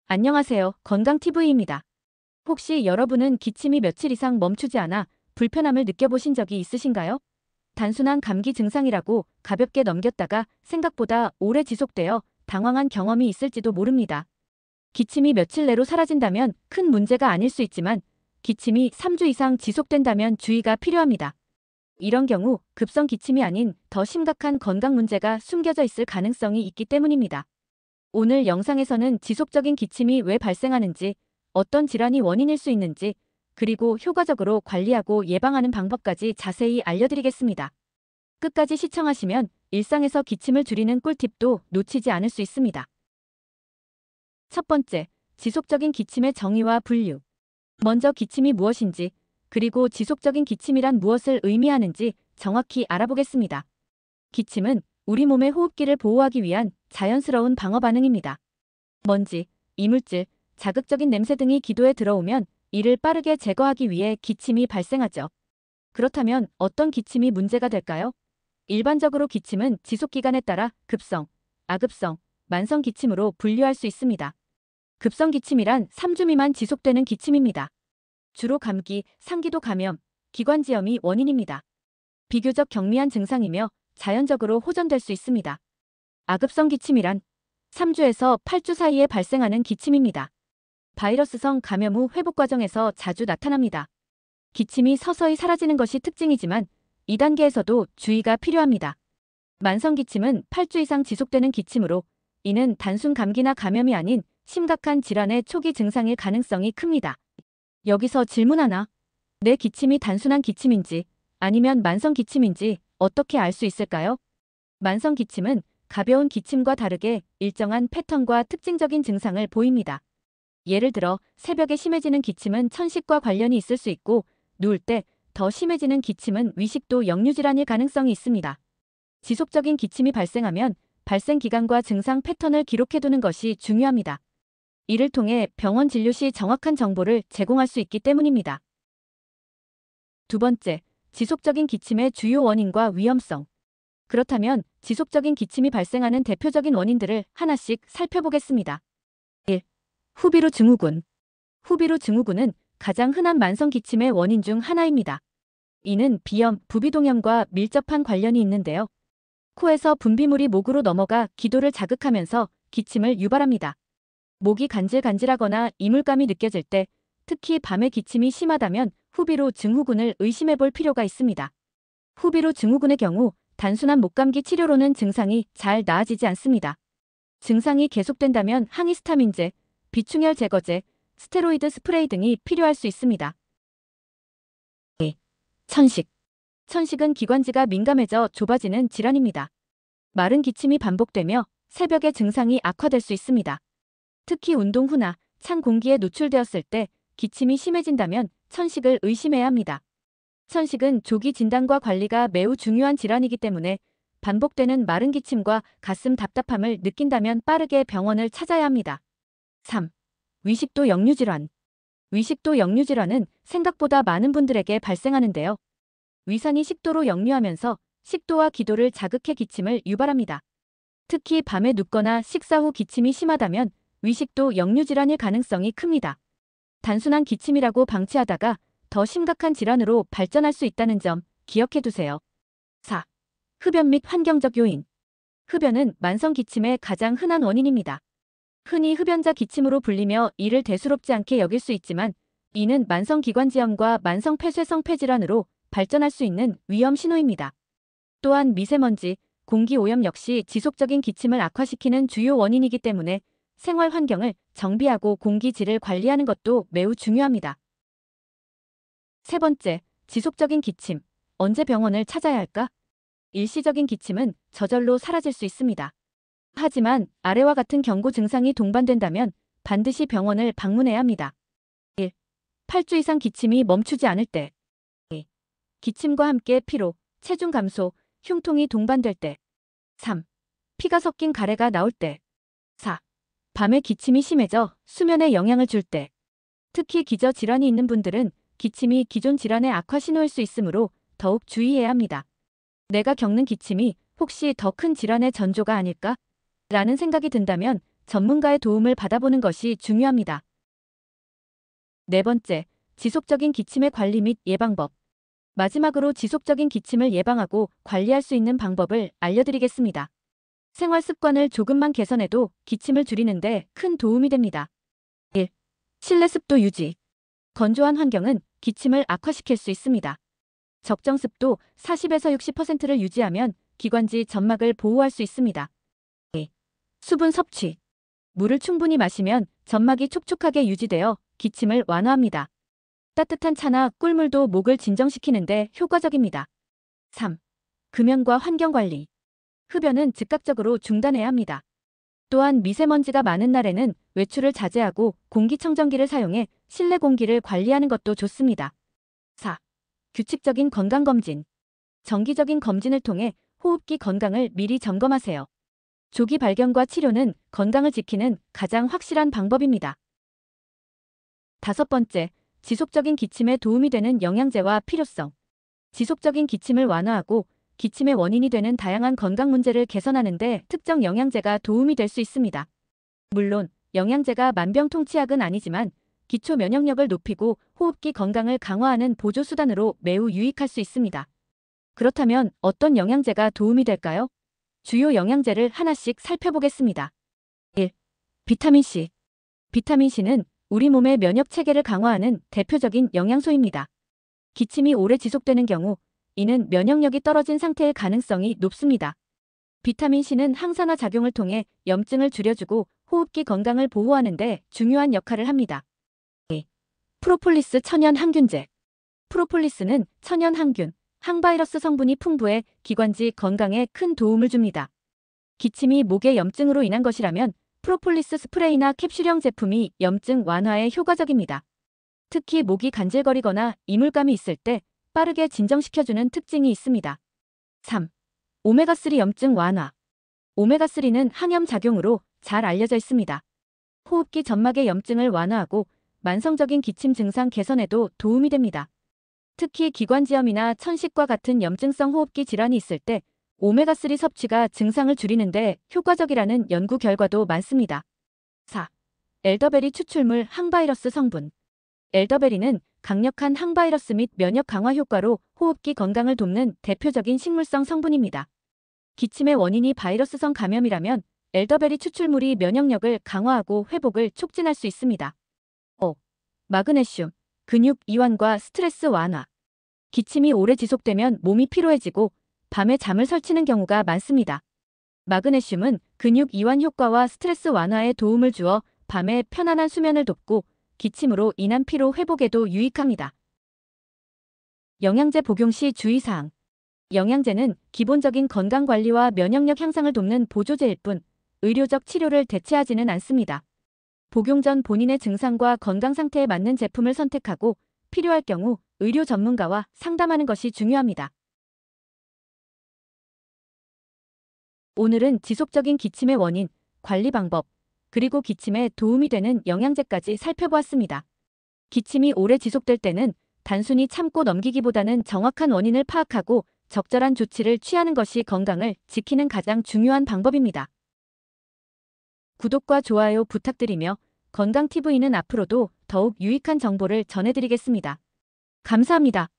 안녕하세요. 건강TV입니다. 혹시 여러분은 기침이 며칠 이상 멈추지 않아 불편함을 느껴보신 적이 있으신가요? 단순한 감기 증상이라고 가볍게 넘겼다가 생각보다 오래 지속되어 당황한 경험이 있을지도 모릅니다. 기침이 며칠 내로 사라진다면 큰 문제가 아닐 수 있지만 기침이 3주 이상 지속된다면 주의가 필요합니다. 이런 경우 급성 기침이 아닌 더 심각한 건강 문제가 숨겨져 있을 가능성이 있기 때문입니다. 오늘 영상에서는 지속적인 기침이 왜 발생하는지, 어떤 질환이 원인일 수 있는지, 그리고 효과적으로 관리하고 예방하는 방법까지 자세히 알려드리겠습니다. 끝까지 시청하시면 일상에서 기침을 줄이는 꿀팁도 놓치지 않을 수 있습니다. 첫 번째, 지속적인 기침의 정의와 분류. 먼저 기침이 무엇인지, 그리고 지속적인 기침이란 무엇을 의미하는지 정확히 알아보겠습니다. 기침은 우리 몸의 호흡기를 보호하기 위한 자연스러운 방어 반응입니다. 먼지, 이물질, 자극적인 냄새 등이 기도에 들어오면 이를 빠르게 제거하기 위해 기침이 발생하죠. 그렇다면 어떤 기침이 문제가 될까요? 일반적으로 기침은 지속기간에 따라 급성, 아급성, 만성 기침으로 분류할 수 있습니다. 급성 기침이란 3주 미만 지속되는 기침입니다. 주로 감기, 상기도 감염, 기관지염이 원인입니다. 비교적 경미한 증상이며 자연적으로 호전될 수 있습니다. 아급성 기침이란 3주에서 8주 사이에 발생하는 기침입니다. 바이러스성 감염 후 회복 과정에서 자주 나타납니다. 기침이 서서히 사라지는 것이 특징이지만 2단계에서도 주의가 필요합니다. 만성 기침은 8주 이상 지속되는 기침으로 이는 단순 감기나 감염이 아닌 심각한 질환의 초기 증상일 가능성이 큽니다. 여기서 질문 하나. 내 기침이 단순한 기침인지 아니면 만성 기침인지 어떻게 알 수 있을까요? 만성 기침은 가벼운 기침과 다르게 일정한 패턴과 특징적인 증상을 보입니다. 예를 들어 새벽에 심해지는 기침은 천식과 관련이 있을 수 있고 누울 때 더 심해지는 기침은 위식도 역류질환일 가능성이 있습니다. 지속적인 기침이 발생하면 발생 기간과 증상 패턴을 기록해두는 것이 중요합니다. 이를 통해 병원 진료 시 정확한 정보를 제공할 수 있기 때문입니다. 두 번째, 지속적인 기침의 주요 원인과 위험성. 그렇다면 지속적인 기침이 발생하는 대표적인 원인들을 하나씩 살펴보겠습니다. 1. 후비루 증후군. 후비루 증후군은 가장 흔한 만성 기침의 원인 중 하나입니다. 이는 비염, 부비동염과 밀접한 관련이 있는데요. 코에서 분비물이 목으로 넘어가 기도를 자극하면서 기침을 유발합니다. 목이 간질간질하거나 이물감이 느껴질 때, 특히 밤에 기침이 심하다면 후비루 증후군을 의심해 볼 필요가 있습니다. 후비루 증후군의 경우 단순한 목감기 치료로는 증상이 잘 나아지지 않습니다. 증상이 계속된다면 항히스타민제, 비충혈 제거제, 스테로이드 스프레이 등이 필요할 수 있습니다. 2. 천식. 천식은 기관지가 민감해져 좁아지는 질환입니다. 마른 기침이 반복되며 새벽에 증상이 악화될 수 있습니다. 특히 운동 후나 찬 공기에 노출되었을 때 기침이 심해진다면 천식을 의심해야 합니다. 천식은 조기 진단과 관리가 매우 중요한 질환이기 때문에 반복되는 마른 기침과 가슴 답답함을 느낀다면 빠르게 병원을 찾아야 합니다. 3. 위식도 역류질환. 위식도 역류질환은 생각보다 많은 분들에게 발생하는데요. 위산이 식도로 역류하면서 식도와 기도를 자극해 기침을 유발합니다. 특히 밤에 눕거나 식사 후 기침이 심하다면 위식도 역류질환일 가능성이 큽니다. 단순한 기침이라고 방치하다가 더 심각한 질환으로 발전할 수 있다는 점 기억해 두세요. 4. 흡연 및 환경적 요인. 흡연은 만성 기침의 가장 흔한 원인입니다. 흔히 흡연자 기침으로 불리며 이를 대수롭지 않게 여길 수 있지만 이는 만성 기관지염과 만성 폐쇄성 폐질환으로 발전할 수 있는 위험 신호입니다. 또한 미세먼지, 공기 오염 역시 지속적인 기침을 악화시키는 주요 원인이기 때문에 생활 환경을 정비하고 공기 질을 관리하는 것도 매우 중요합니다. 세 번째, 지속적인 기침. 언제 병원을 찾아야 할까? 일시적인 기침은 저절로 사라질 수 있습니다. 하지만 아래와 같은 경고 증상이 동반된다면 반드시 병원을 방문해야 합니다. 1. 8주 이상 기침이 멈추지 않을 때. 2. 기침과 함께 피로, 체중 감소, 흉통이 동반될 때. 3. 피가 섞인 가래가 나올 때. 4. 밤에 기침이 심해져 수면에 영향을 줄 때. 특히 기저 질환이 있는 분들은 기침이 기존 질환의 악화 신호일 수 있으므로 더욱 주의해야 합니다. 내가 겪는 기침이 혹시 더 큰 질환의 전조가 아닐까? 라는 생각이 든다면 전문가의 도움을 받아보는 것이 중요합니다. 네 번째, 지속적인 기침의 관리 및 예방법. 마지막으로 지속적인 기침을 예방하고 관리할 수 있는 방법을 알려드리겠습니다. 생활 습관을 조금만 개선해도 기침을 줄이는데 큰 도움이 됩니다. 1. 실내 습도 유지. 건조한 환경은 기침을 악화시킬 수 있습니다. 적정 습도 40에서 60%를 유지하면 기관지 점막을 보호할 수 있습니다. 2. 수분 섭취. 물을 충분히 마시면 점막이 촉촉하게 유지되어 기침을 완화합니다. 따뜻한 차나 꿀물도 목을 진정시키는데 효과적입니다. 3. 금연과 환경관리. 흡연은 즉각적으로 중단해야 합니다. 또한 미세먼지가 많은 날에는 외출을 자제하고 공기청정기를 사용해 실내 공기를 관리하는 것도 좋습니다. 4. 규칙적인 건강검진. 정기적인 검진을 통해 호흡기 건강을 미리 점검하세요. 조기 발견과 치료는 건강을 지키는 가장 확실한 방법입니다. 5번째, 지속적인 기침에 도움이 되는 영양제와 필요성. 지속적인 기침을 완화하고 기침의 원인이 되는 다양한 건강 문제를 개선하는 데 특정 영양제가 도움이 될 수 있습니다. 물론 영양제가 만병통치약은 아니지만 기초 면역력을 높이고 호흡기 건강을 강화하는 보조 수단으로 매우 유익할 수 있습니다. 그렇다면 어떤 영양제가 도움이 될까요? 주요 영양제를 하나씩 살펴보겠습니다. 1. 비타민C. 비타민C는 우리 몸의 면역 체계를 강화하는 대표적인 영양소입니다. 기침이 오래 지속되는 경우 이는 면역력이 떨어진 상태일 가능성이 높습니다. 비타민C는 항산화 작용을 통해 염증을 줄여주고 호흡기 건강을 보호하는 데 중요한 역할을 합니다. 2. 프로폴리스 천연 항균제. 프로폴리스는 천연 항균, 항바이러스 성분이 풍부해 기관지 건강에 큰 도움을 줍니다. 기침이 목의 염증으로 인한 것이라면 프로폴리스 스프레이나 캡슐형 제품이 염증 완화에 효과적입니다. 특히 목이 간질거리거나 이물감이 있을 때 빠르게 진정시켜주는 특징이 있습니다. 3. 오메가3 염증 완화. 오메가3는 항염 작용으로 잘 알려져 있습니다. 호흡기 점막의 염증을 완화하고 만성적인 기침 증상 개선에도 도움이 됩니다. 특히 기관지염이나 천식과 같은 염증성 호흡기 질환이 있을 때 오메가3 섭취가 증상을 줄이는데 효과적이라는 연구 결과도 많습니다. 4. 엘더베리 추출물 항바이러스 성분. 엘더베리는 강력한 항바이러스 및 면역 강화 효과로 호흡기 건강을 돕는 대표적인 식물성 성분입니다. 기침의 원인이 바이러스성 감염이라면 엘더베리 추출물이 면역력을 강화하고 회복을 촉진할 수 있습니다. 5. 마그네슘, 근육 이완과 스트레스 완화. 기침이 오래 지속되면 몸이 피로해지고 밤에 잠을 설치는 경우가 많습니다. 마그네슘은 근육 이완 효과와 스트레스 완화에 도움을 주어 밤에 편안한 수면을 돕고 기침으로 인한 피로 회복에도 유익합니다. 영양제 복용 시 주의사항. 영양제는 기본적인 건강관리와 면역력 향상을 돕는 보조제일 뿐 의료적 치료를 대체하지는 않습니다. 복용 전 본인의 증상과 건강 상태에 맞는 제품을 선택하고 필요할 경우 의료 전문가와 상담하는 것이 중요합니다. 오늘은 지속적인 기침의 원인, 관리 방법, 그리고 기침에 도움이 되는 영양제까지 살펴보았습니다. 기침이 오래 지속될 때는 단순히 참고 넘기기보다는 정확한 원인을 파악하고 적절한 조치를 취하는 것이 건강을 지키는 가장 중요한 방법입니다. 구독과 좋아요 부탁드리며 건강TV는 앞으로도 더욱 유익한 정보를 전해드리겠습니다. 감사합니다.